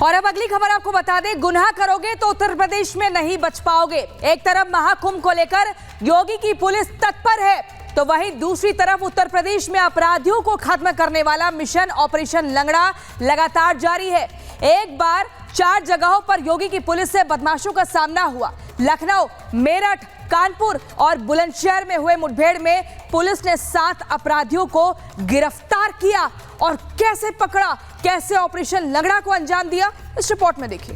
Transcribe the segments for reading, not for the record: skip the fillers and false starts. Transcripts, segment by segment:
और अब अगली खबर आपको बता दें, गुनाह करोगे तो उत्तर प्रदेश में नहीं बच पाओगे। एक तरफ महाकुंभ को लेकर योगी की पुलिस तत्पर है, तो वहीं दूसरी तरफ उत्तर प्रदेश में अपराधियों को खत्म करने वाला मिशन ऑपरेशन लंगड़ा लगातार जारी है। एक बार 4 जगहों पर योगी की पुलिस से बदमाशों का सामना हुआ। लखनऊ, मेरठ, कानपुर और बुलंदशहर में हुए मुठभेड़ में पुलिस ने 7 अपराधियों को गिरफ्तार किया। और कैसे पकड़ा, कैसे ऑपरेशन लंगड़ा को अंजाम दिया, इस रिपोर्ट में देखिए।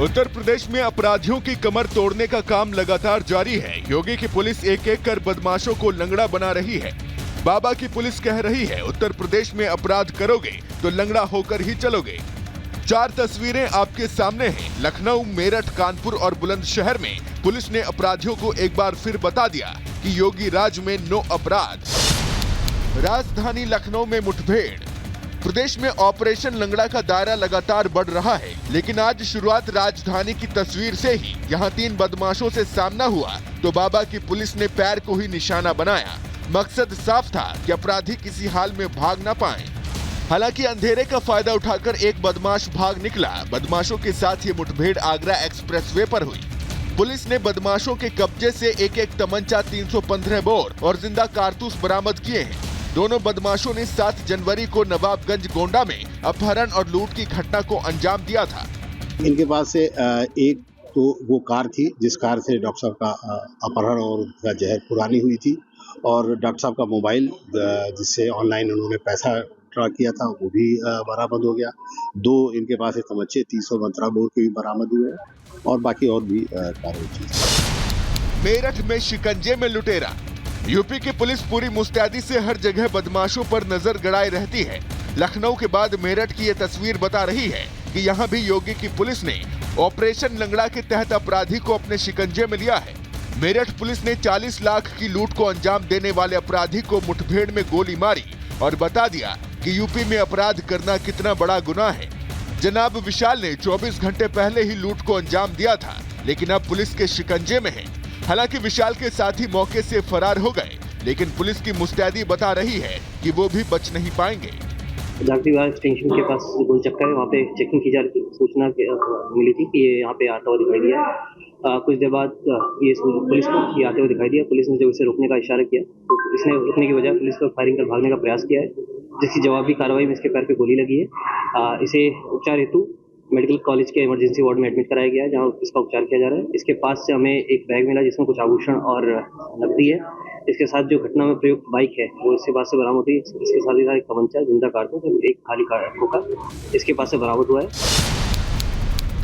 उत्तर प्रदेश में अपराधियों की कमर तोड़ने का काम लगातार जारी है। योगी की पुलिस एक एक कर बदमाशों को लंगड़ा बना रही है। बाबा की पुलिस कह रही है, उत्तर प्रदेश में अपराध करोगे तो लंगड़ा होकर ही चलोगे। 4 तस्वीरें आपके सामने हैं। लखनऊ, मेरठ, कानपुर और बुलंदशहर में पुलिस ने अपराधियों को एक बार फिर बता दिया कि योगी राज में नो अपराध। राजधानी लखनऊ में मुठभेड़। प्रदेश में ऑपरेशन लंगड़ा का दायरा लगातार बढ़ रहा है, लेकिन आज शुरुआत राजधानी की तस्वीर से ही। यहां 3 बदमाशों से सामना हुआ तो बाबा की पुलिस ने पैर को ही निशाना बनाया। मकसद साफ था कि अपराधी किसी हाल में भाग ना पाएं। हालांकि अंधेरे का फायदा उठाकर एक बदमाश भाग निकला। बदमाशों के साथ ये मुठभेड़ आगरा एक्सप्रेसवे पर हुई। पुलिस ने बदमाशों के कब्जे से एक तमंचा, 315 बोर और जिंदा कारतूस बरामद किए हैं। दोनों बदमाशों ने 7 जनवरी को नवाबगंज गोंडा में अपहरण और लूट की घटना को अंजाम दिया था। इनके पास से एक तो वो कार थी जिस कार से डॉक्टर साहब का अपहरण और उनका जहर पुरानी हुई थी, और डॉक्टर साहब का मोबाइल जिससे ऑनलाइन उन्होंने पैसा ट्रा किया था वो भी बरामद हो गया। 2 इनके पास एक तमंचे 315 बोर के भी बरामद हुए हैं, और बाकी और भी कार्रवाई की। मेरठ में शिकंजे में लुटेरा। यूपी की पुलिस पूरी मुस्तैदी से हर जगह बदमाशों पर नजर गड़ाए रहती है। लखनऊ के बाद मेरठ की ये तस्वीर बता रही है कि यहाँ भी योगी की पुलिस ने ऑपरेशन लंगड़ा के तहत अपराधी को अपने शिकंजे में लिया है। मेरठ पुलिस ने 40 लाख की लूट को अंजाम देने वाले अपराधी को मुठभेड़ में गोली मारी और बता दिया कि यूपी में अपराध करना कितना बड़ा गुनाह है। जनाब विशाल ने 24 घंटे पहले ही लूट को अंजाम दिया था, लेकिन अब पुलिस के शिकंजे में है। हालांकि विशाल के साथी मौके से फरार हो गए, लेकिन पुलिस की मुस्तैदी बता रही है कि वो भी बच नहीं पाएंगे। जागतीबाग स्टेशन के पास गोल चक्कर है, वहाँ पे चेकिंग की जा रही थी। सूचना मिली थी कि ये यहाँ पे आता हुआ दिखाई दिया। कुछ देर बाद ये पुलिस को ये आते हुए दिखाई दिया। पुलिस ने जब इसे रोकने का इशारा किया तो इसने रुकने की बजाय पुलिस पर फायरिंग कर भागने का प्रयास किया है, जिसकी जवाबी कार्रवाई में इसके पैर पे गोली लगी है। इसे उपचार हेतु मेडिकल कॉलेज के इमरजेंसी वार्ड में एडमिट कराया गया है, जहाँ इसका उपचार किया जा रहा है। इसके पास से हमें एक बैग मिला जिसमें कुछ आभूषण और नकदी है। इसके साथ जो घटना में प्रयुक्त बाइक है वो इसके पास से बरामद हुई। इसके साथ ही एक तमंचा, जिंदा कारतूस और एक खाली खोखा इसके पास से बरामद हुआ है।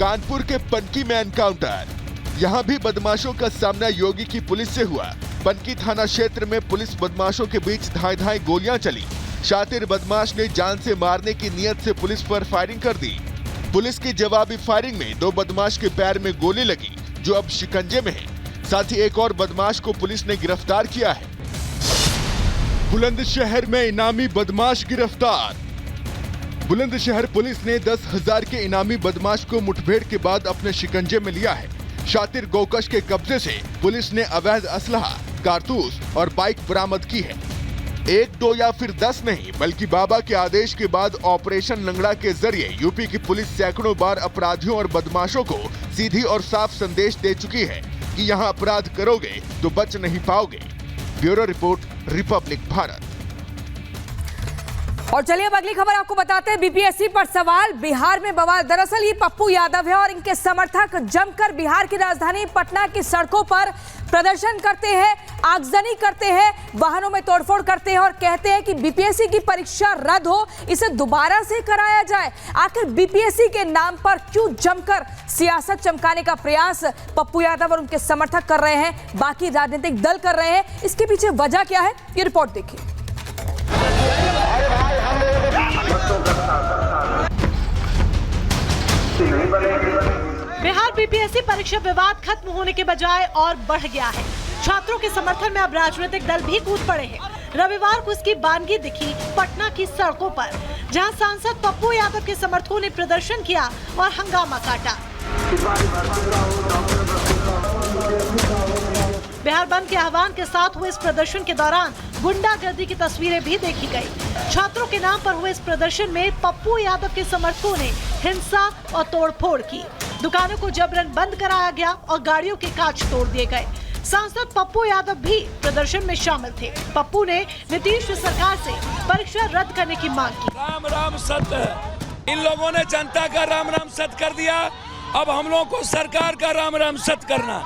कानपुर के पनकी में एनकाउंटर। यहाँ भी बदमाशों का सामना योगी की पुलिस से हुआ। पनकी थाना क्षेत्र में पुलिस बदमाशों के बीच धाए गोलियां चली। शातिर बदमाश ने जान से मारने की नीयत से पुलिस पर फायरिंग कर दी। पुलिस की जवाबी फायरिंग में 2 बदमाश के पैर में गोली लगी, जो अब शिकंजे में है। साथ ही एक और बदमाश को पुलिस ने गिरफ्तार किया है। बुलंदशहर में इनामी बदमाश गिरफ्तार। बुलंदशहर पुलिस ने 10,000 के इनामी बदमाश को मुठभेड़ के बाद अपने शिकंजे में लिया है। शातिर गोकश के कब्जे से पुलिस ने अवैध असलहा, कारतूस और बाइक बरामद की है। 1, 2 या फिर 10 नहीं, बल्कि बाबा के आदेश के बाद ऑपरेशन लंगड़ा के जरिए यूपी की पुलिस सैकड़ों बार अपराधियों और बदमाशों को सीधी और साफ संदेश दे चुकी है कि यहाँ अपराध करोगे तो बच नहीं पाओगे। Bureau report, Republic Bharat. और चलिए अब अगली खबर आपको बताते हैं। बीपीएससी पर सवाल, बिहार में बवाल। दरअसल ये पप्पू यादव है और इनके समर्थक जमकर बिहार की राजधानी पटना की सड़कों पर प्रदर्शन करते हैं, आगजनी करते हैं, वाहनों में तोड़फोड़ करते हैं और कहते हैं कि बीपीएससी की परीक्षा रद्द हो, इसे दोबारा से कराया जाए। आखिर बीपीएससी के नाम पर क्यों जमकर सियासत चमकाने का प्रयास पप्पू यादव और उनके समर्थक कर रहे हैं, बाकी राजनीतिक दल कर रहे हैं, इसके पीछे वजह क्या है, ये रिपोर्ट देखिए। बिहार बीपीएससी परीक्षा विवाद खत्म होने के बजाय और बढ़ गया है। छात्रों के समर्थन में अब राजनीतिक दल भी कूद पड़े हैं। रविवार को इसकी बानगी दिखी पटना की सड़कों पर, जहां सांसद पप्पू यादव के समर्थकों ने प्रदर्शन किया और हंगामा काटा। बिहार बंद के आह्वान के साथ हुए इस प्रदर्शन के दौरान गुंडागर्दी की तस्वीरें भी देखी गई। छात्रों के नाम पर हुए इस प्रदर्शन में पप्पू यादव के समर्थकों ने हिंसा और तोड़फोड़ की। दुकानों को जबरन बंद कराया गया और गाड़ियों के कांच तोड़ दिए गए। सांसद पप्पू यादव भी प्रदर्शन में शामिल थे। पप्पू ने नीतीश सरकार से परीक्षा रद्द करने की मांग की। राम राम सत्य, इन लोगों ने जनता का राम राम सत्य कर दिया, अब हम लोगों को सरकार का राम राम सत्य करना।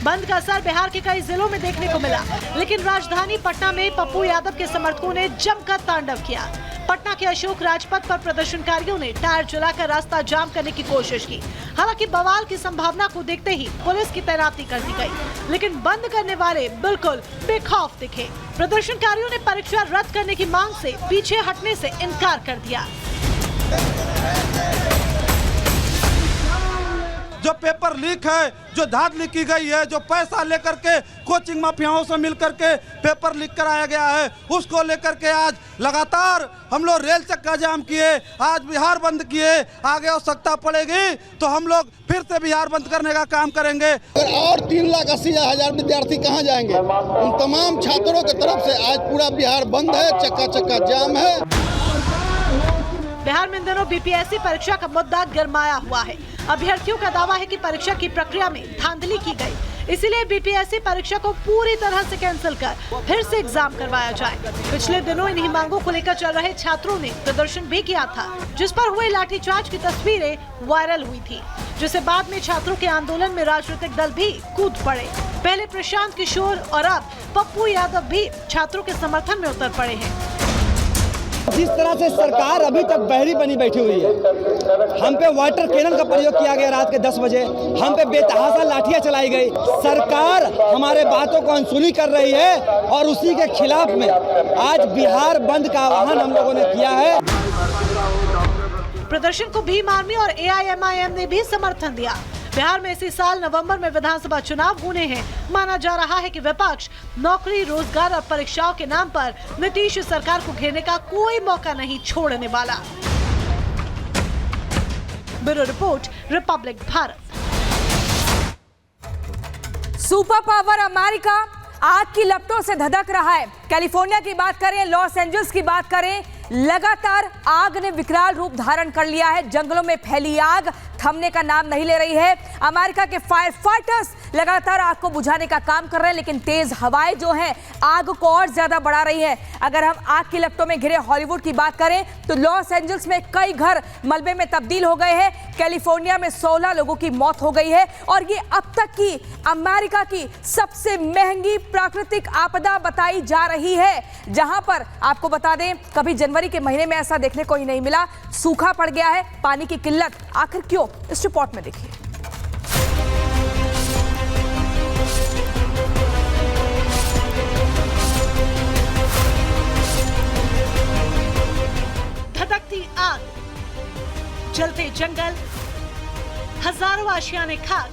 बंद का असर बिहार के कई जिलों में देखने को मिला, लेकिन राजधानी पटना में पप्पू यादव के समर्थकों ने जमकर तांडव किया। पटना के अशोक राजपथ पर प्रदर्शनकारियों ने टायर जलाकर रास्ता जाम करने की कोशिश की। हालांकि बवाल की संभावना को देखते ही पुलिस की तैनाती कर दी गई, लेकिन बंद करने वाले बिल्कुल बेखौफ दिखे। प्रदर्शनकारियों ने परीक्षा रद्द करने की मांग से पीछे हटने से इनकार कर दिया। जो पेपर लीक है, जो धांधली की गई है, जो पैसा लेकर के कोचिंग माफियाओं से मिलकर के पेपर लीक कराया गया है, उसको लेकर के आज लगातार हम लोग रेल चक्का जाम किए, आज बिहार बंद किए। आगे आवश्यकता पड़ेगी तो हम लोग फिर से बिहार बंद करने का काम करेंगे। और 3,80,000 विद्यार्थी कहाँ जाएंगे? उन तमाम छात्रों की तरफ से आज पूरा बिहार बंद है, चक्का चक्का जाम है। बिहार में इन दिनों बीपीएससी परीक्षा का मुद्दा गरमाया हुआ है। अभ्यर्थियों का दावा है कि परीक्षा की प्रक्रिया में धांधली की गई, इसीलिए बीपीएससी परीक्षा को पूरी तरह से कैंसिल कर फिर से एग्जाम करवाया जाए। पिछले दिनों इन्हीं मांगों को लेकर चल रहे छात्रों ने प्रदर्शन भी किया था, जिस पर हुए लाठीचार्ज की तस्वीरें वायरल हुई थी, जिसे बाद में छात्रों के आंदोलन में राजनीतिक दल भी कूद पड़े। पहले प्रशांत किशोर और अब पप्पू यादव भी छात्रों के समर्थन में उतर पड़े हैं। जिस तरह से सरकार अभी तक बहरी बनी बैठी हुई है, हम पे वाटर कैनन का प्रयोग किया गया रात के 10 बजे, हम पे बेतहाशा लाठियां चलाई गई। सरकार हमारे बातों को अनसुनी कर रही है और उसी के खिलाफ में आज बिहार बंद का आह्वान हम लोगों ने किया है। प्रदर्शन को भीम आर्मी और AIMIM ने भी समर्थन दिया। बिहार में इसी साल नवंबर में विधानसभा चुनाव होने हैं। माना जा रहा है कि विपक्ष नौकरी, रोजगार और परीक्षाओं के नाम पर नीतीश सरकार को घेरने का कोई मौका नहीं छोड़ने वाला। Bureau report, Republic Bharat. Super power America आग की लपटों से धधक रहा है। कैलिफोर्निया की बात करें, लॉस एंजल्स की बात करें, लगातार आग ने विकराल रूप धारण कर लिया है। जंगलों में फैली आग थमने का नाम नहीं ले रही है। अमेरिका के फायर फाइटर्स लगातार आग को बुझाने का काम कर रहे हैं, लेकिन तेज हवाएं जो हैं आग को और ज्यादा बढ़ा रही है। अगर हम आग की लपटों में घिरे हॉलीवुड की बात करें तो लॉस एंजल्स में कई घर मलबे में तब्दील हो गए हैं। कैलिफोर्निया में 16 लोगों की मौत हो गई है और ये अब तक की अमेरिका की सबसे महंगी प्राकृतिक आपदा बताई जा रही है। जहां पर आपको बता दें, कभी जनवरी के महीने में ऐसा देखने को ही नहीं मिला। सूखा पड़ गया है, पानी की किल्लत। आखिर क्यों, इस रिपोर्ट में देखिए। धधकती आग, जलते जंगल, हजारों आशियाने खाक,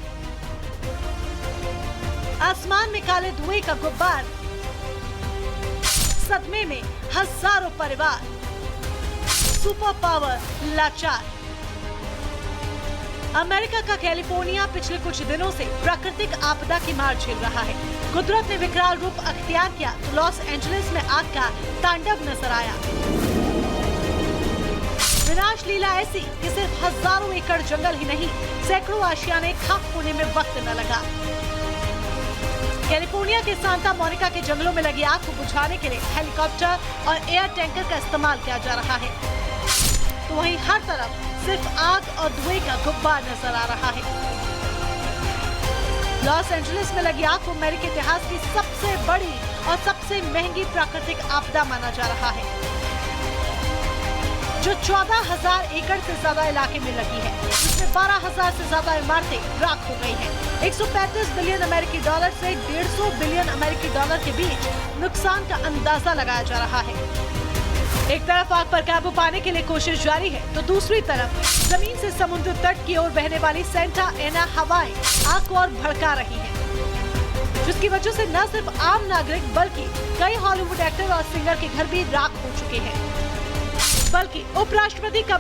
आसमान में काले धुएं का गुब्बार, सदमे में हजारों परिवार, सुपर पावर लाचार। अमेरिका का कैलिफोर्निया पिछले कुछ दिनों से प्राकृतिक आपदा की मार झेल रहा है। कुदरत ने विकराल रूप अख्तियार किया तो लॉस एंजलिस में आग का तांडव नजर आया। विनाश लीला ऐसी कि सिर्फ हजारों एकड़ जंगल ही नहीं, सैकड़ों आशियाने खाक होने में वक्त न लगा। कैलिफोर्निया के सांता मोनिका के जंगलों में लगी आग को बुझाने के लिए हेलीकॉप्टर और एयर टैंकर का इस्तेमाल किया जा रहा है, तो वहीं हर तरफ सिर्फ आग और धुएं का गुब्बार नजर आ रहा है। लॉस एंजलिस में लगी आग को अमेरिकी इतिहास की सबसे बड़ी और सबसे महंगी प्राकृतिक आपदा माना जा रहा है, जो 14,000 एकड़ से ज्यादा इलाके में लगी है, जिसमें 12,000 से ज्यादा इमारतें राख हो गई हैं। 135 बिलियन अमेरिकी डॉलर से 150 बिलियन अमेरिकी डॉलर के बीच नुकसान का अंदाजा लगाया जा रहा है। एक तरफ आग पर काबू पाने के लिए कोशिश जारी है, तो दूसरी तरफ जमीन से समुद्र तट की ओर बहने वाली सेंटा एना हवाएं आग को और भड़का रही हैं, जिसकी वजह से न सिर्फ आम नागरिक बल्कि कई हॉलीवुड एक्टर और सिंगर के घर भी राख हो चुके हैं। बल्कि उपराष्ट्रपति का